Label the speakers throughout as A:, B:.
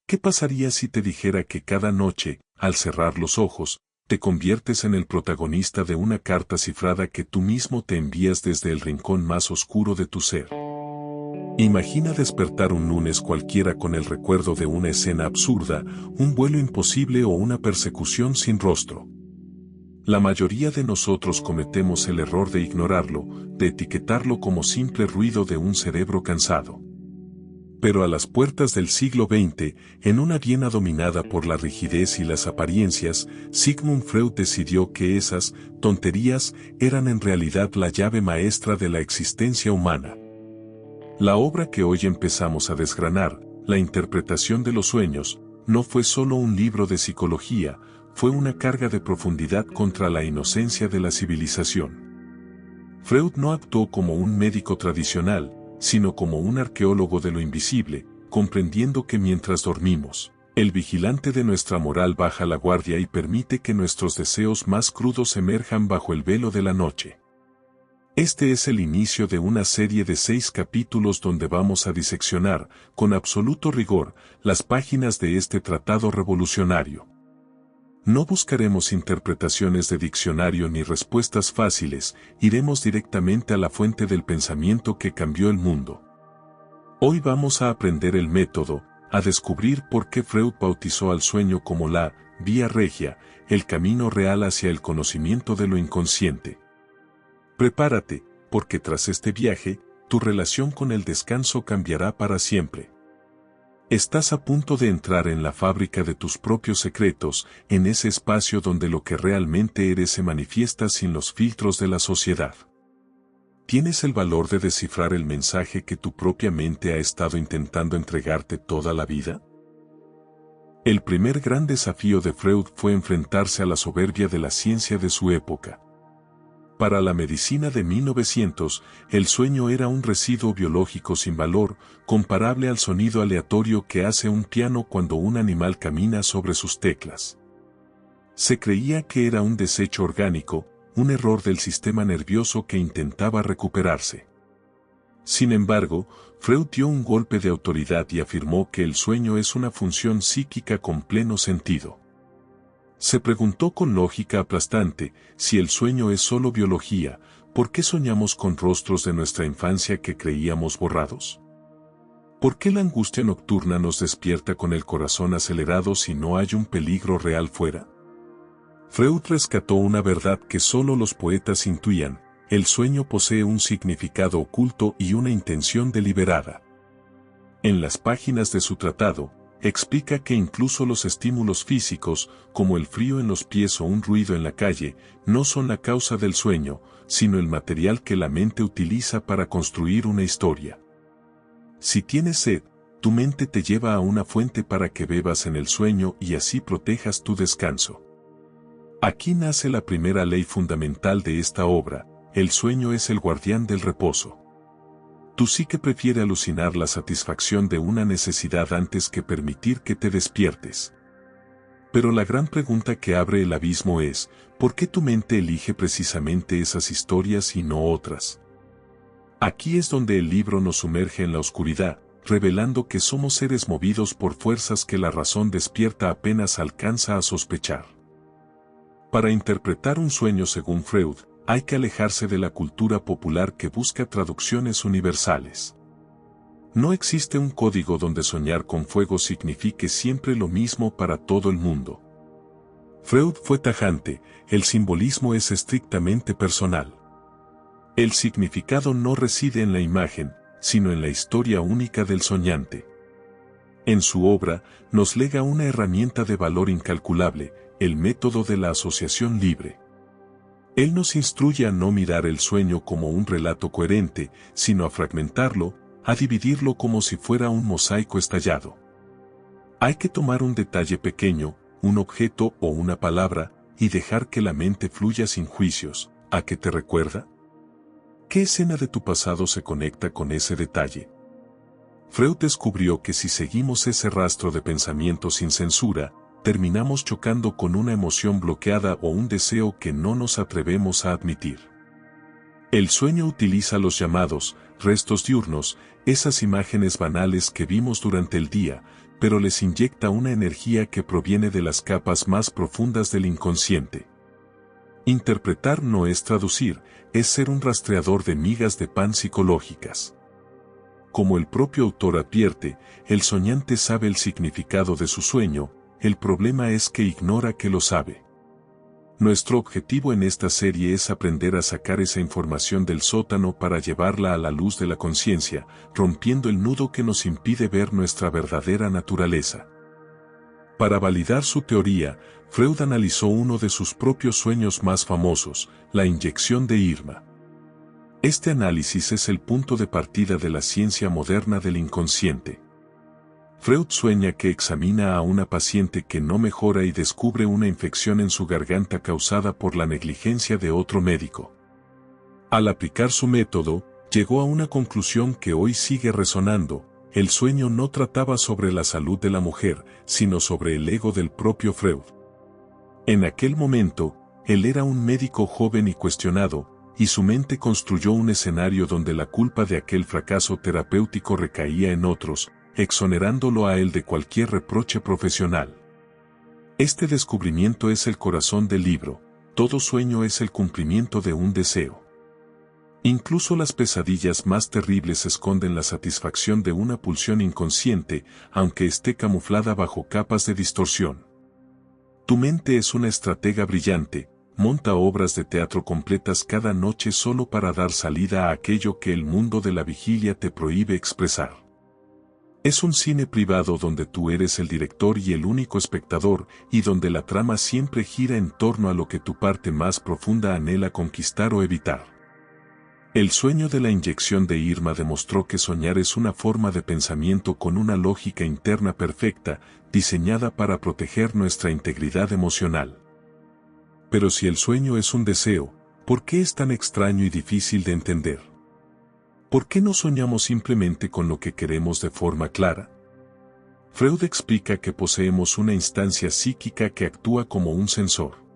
A: ¿Qué pasaría si te dijera que cada noche, al cerrar los ojos, te conviertes en el protagonista de una carta cifrada que tú mismo te envías desde el rincón más oscuro de tu ser? Imagina despertar un lunes cualquiera con el recuerdo de una escena absurda, un vuelo imposible o una persecución sin rostro. La mayoría de nosotros cometemos el error de ignorarlo, de etiquetarlo como simple ruido de un cerebro cansado. Pero a las puertas del siglo XX, en una Viena dominada por la rigidez y las apariencias, Sigmund Freud decidió que esas tonterías eran en realidad la llave maestra de la existencia humana. La obra que hoy empezamos a desgranar, La interpretación de los sueños, no fue solo un libro de psicología, fue una carga de profundidad contra la inocencia de la civilización. Freud no actuó como un médico tradicional, sino como un arqueólogo de lo invisible, comprendiendo que mientras dormimos, el vigilante de nuestra moral baja la guardia y permite que nuestros deseos más crudos emerjan bajo el velo de la noche. Este es el inicio de una serie de 6 capítulos donde vamos a diseccionar, con absoluto rigor, las páginas de este tratado revolucionario. No buscaremos interpretaciones de diccionario ni respuestas fáciles, iremos directamente a la fuente del pensamiento que cambió el mundo. Hoy vamos a aprender el método, a descubrir por qué Freud bautizó al sueño como la vía regia, el camino real hacia el conocimiento de lo inconsciente. Prepárate, porque tras este viaje, tu relación con el descanso cambiará para siempre. Estás a punto de entrar en la fábrica de tus propios secretos, en ese espacio donde lo que realmente eres se manifiesta sin los filtros de la sociedad. ¿Tienes el valor de descifrar el mensaje que tu propia mente ha estado intentando entregarte toda la vida? El primer gran desafío de Freud fue enfrentarse a la soberbia de la ciencia de su época. Para la medicina de 1900, el sueño era un residuo biológico sin valor, comparable al sonido aleatorio que hace un piano cuando un animal camina sobre sus teclas. Se creía que era un desecho orgánico, un error del sistema nervioso que intentaba recuperarse. Sin embargo, Freud dio un golpe de autoridad y afirmó que el sueño es una función psíquica con pleno sentido. Se preguntó con lógica aplastante, si el sueño es solo biología, ¿por qué soñamos con rostros de nuestra infancia que creíamos borrados? ¿Por qué la angustia nocturna nos despierta con el corazón acelerado si no hay un peligro real fuera? Freud rescató una verdad que solo los poetas intuían: el sueño posee un significado oculto y una intención deliberada. En las páginas de su tratado, explica que incluso los estímulos físicos, como el frío en los pies o un ruido en la calle, no son la causa del sueño, sino el material que la mente utiliza para construir una historia. Si tienes sed, tu mente te lleva a una fuente para que bebas en el sueño y así protejas tu descanso. Aquí nace la primera ley fundamental de esta obra: el sueño es el guardián del reposo. Tu psique prefiere alucinar la satisfacción de una necesidad antes que permitir que te despiertes. Pero la gran pregunta que abre el abismo es: ¿por qué tu mente elige precisamente esas historias y no otras? Aquí es donde el libro nos sumerge en la oscuridad, revelando que somos seres movidos por fuerzas que la razón despierta apenas alcanza a sospechar. Para interpretar un sueño según Freud, hay que alejarse de la cultura popular que busca traducciones universales. No existe un código donde soñar con fuego signifique siempre lo mismo para todo el mundo. Freud fue tajante: el simbolismo es estrictamente personal. El significado no reside en la imagen, sino en la historia única del soñante. En su obra, nos lega una herramienta de valor incalculable: el método de la asociación libre. Él nos instruye a no mirar el sueño como un relato coherente, sino a fragmentarlo, a dividirlo como si fuera un mosaico estallado. Hay que tomar un detalle pequeño, un objeto o una palabra, y dejar que la mente fluya sin juicios. ¿A qué te recuerda? ¿Qué escena de tu pasado se conecta con ese detalle? Freud descubrió que si seguimos ese rastro de pensamiento sin censura, terminamos chocando con una emoción bloqueada o un deseo que no nos atrevemos a admitir. El sueño utiliza los llamados restos diurnos, esas imágenes banales que vimos durante el día, pero les inyecta una energía que proviene de las capas más profundas del inconsciente. Interpretar no es traducir, es ser un rastreador de migas de pan psicológicas. Como el propio autor advierte, el soñante sabe el significado de su sueño, el problema es que ignora que lo sabe. Nuestro objetivo en esta serie es aprender a sacar esa información del sótano para llevarla a la luz de la conciencia, rompiendo el nudo que nos impide ver nuestra verdadera naturaleza. Para validar su teoría, Freud analizó uno de sus propios sueños más famosos, la inyección de Irma. Este análisis es el punto de partida de la ciencia moderna del inconsciente. Freud sueña que examina a una paciente que no mejora y descubre una infección en su garganta causada por la negligencia de otro médico. Al aplicar su método, llegó a una conclusión que hoy sigue resonando: el sueño no trataba sobre la salud de la mujer, sino sobre el ego del propio Freud. En aquel momento, él era un médico joven y cuestionado, y su mente construyó un escenario donde la culpa de aquel fracaso terapéutico recaía en otros, exonerándolo a él de cualquier reproche profesional. Este descubrimiento es el corazón del libro: todo sueño es el cumplimiento de un deseo. Incluso las pesadillas más terribles esconden la satisfacción de una pulsión inconsciente, aunque esté camuflada bajo capas de distorsión. Tu mente es una estratega brillante, monta obras de teatro completas cada noche solo para dar salida a aquello que el mundo de la vigilia te prohíbe expresar. Es un cine privado donde tú eres el director y el único espectador, y donde la trama siempre gira en torno a lo que tu parte más profunda anhela conquistar o evitar. El sueño de la inyección de Irma demostró que soñar es una forma de pensamiento con una lógica interna perfecta, diseñada para proteger nuestra integridad emocional. Pero si el sueño es un deseo, ¿por qué es tan extraño y difícil de entender? ¿Por qué no soñamos simplemente con lo que queremos de forma clara? Freud explica que poseemos una instancia psíquica que actúa como un sensor.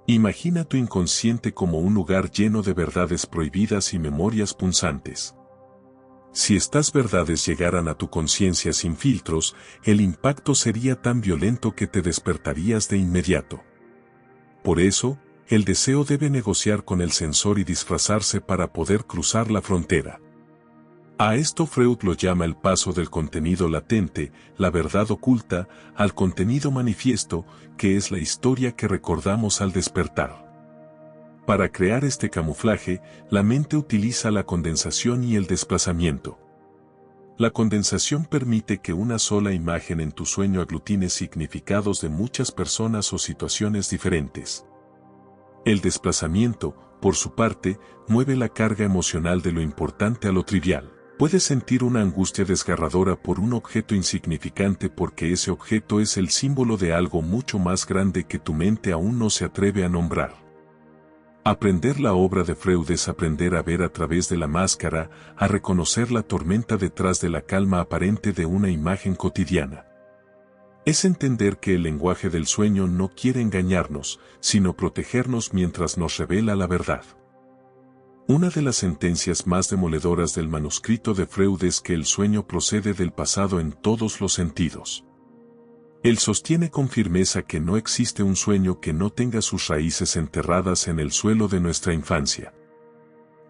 A: Imagina tu inconsciente como un lugar lleno de verdades prohibidas y memorias punzantes. Si estas verdades llegaran a tu conciencia sin filtros, el impacto sería tan violento que te despertarías de inmediato. Por eso, el deseo debe negociar con el sensor y disfrazarse para poder cruzar la frontera. A esto Freud lo llama el paso del contenido latente, la verdad oculta, al contenido manifiesto, que es la historia que recordamos al despertar. Para crear este camuflaje, la mente utiliza la condensación y el desplazamiento. La condensación permite que una sola imagen en tu sueño aglutine significados de muchas personas o situaciones diferentes. El desplazamiento, por su parte, mueve la carga emocional de lo importante a lo trivial. Puedes sentir una angustia desgarradora por un objeto insignificante porque ese objeto es el símbolo de algo mucho más grande que tu mente aún no se atreve a nombrar. Aprender la obra de Freud es aprender a ver a través de la máscara, a reconocer la tormenta detrás de la calma aparente de una imagen cotidiana. Es entender que el lenguaje del sueño no quiere engañarnos, sino protegernos mientras nos revela la verdad. Una de las sentencias más demoledoras del manuscrito de Freud es que el sueño procede del pasado en todos los sentidos. Él sostiene con firmeza que no existe un sueño que no tenga sus raíces enterradas en el suelo de nuestra infancia.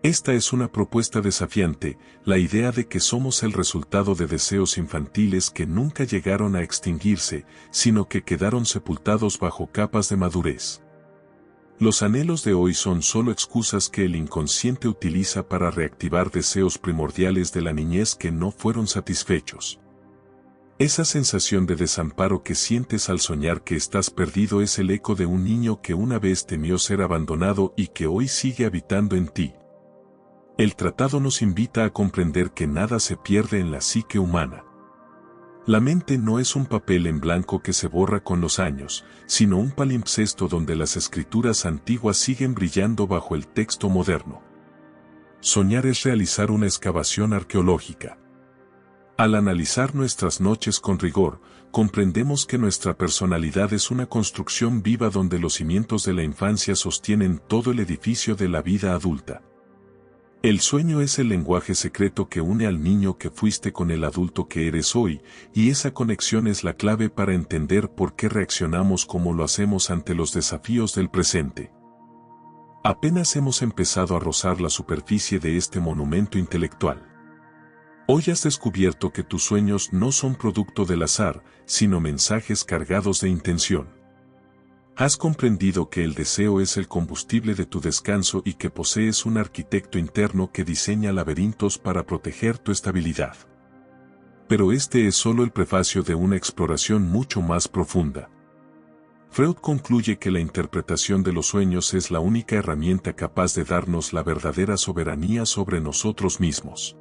A: Esta es una propuesta desafiante, la idea de que somos el resultado de deseos infantiles que nunca llegaron a extinguirse, sino que quedaron sepultados bajo capas de madurez. Los anhelos de hoy son solo excusas que el inconsciente utiliza para reactivar deseos primordiales de la niñez que no fueron satisfechos. Esa sensación de desamparo que sientes al soñar que estás perdido es el eco de un niño que una vez temió ser abandonado y que hoy sigue habitando en ti. El tratado nos invita a comprender que nada se pierde en la psique humana. La mente no es un papel en blanco que se borra con los años, sino un palimpsesto donde las escrituras antiguas siguen brillando bajo el texto moderno. Soñar es realizar una excavación arqueológica. Al analizar nuestras noches con rigor, comprendemos que nuestra personalidad es una construcción viva donde los cimientos de la infancia sostienen todo el edificio de la vida adulta. El sueño es el lenguaje secreto que une al niño que fuiste con el adulto que eres hoy, y esa conexión es la clave para entender por qué reaccionamos como lo hacemos ante los desafíos del presente. Apenas hemos empezado a rozar la superficie de este monumento intelectual. Hoy has descubierto que tus sueños no son producto del azar, sino mensajes cargados de intención. Has comprendido que el deseo es el combustible de tu descanso y que posees un arquitecto interno que diseña laberintos para proteger tu estabilidad. Pero este es solo el prefacio de una exploración mucho más profunda. Freud concluye que la interpretación de los sueños es la única herramienta capaz de darnos la verdadera soberanía sobre nosotros mismos.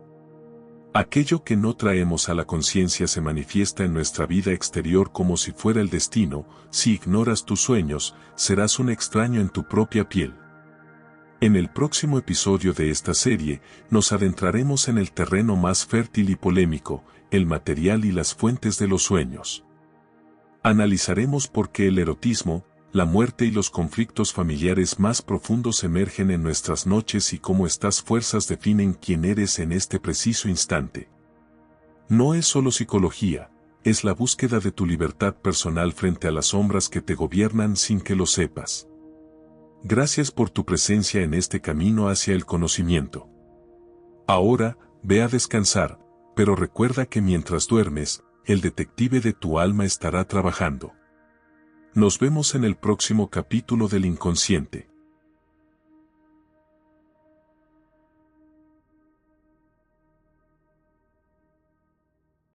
A: Aquello que no traemos a la conciencia se manifiesta en nuestra vida exterior como si fuera el destino. Si ignoras tus sueños, serás un extraño en tu propia piel. En el próximo episodio de esta serie, nos adentraremos en el terreno más fértil y polémico, el material y las fuentes de los sueños. Analizaremos por qué el erotismo, la muerte y los conflictos familiares más profundos emergen en nuestras noches y cómo estas fuerzas definen quién eres en este preciso instante. No es solo psicología, es la búsqueda de tu libertad personal frente a las sombras que te gobiernan sin que lo sepas. Gracias por tu presencia en este camino hacia el conocimiento. Ahora, ve a descansar, pero recuerda que mientras duermes, el detective de tu alma estará trabajando. Nos vemos en el próximo capítulo del Inconsciente.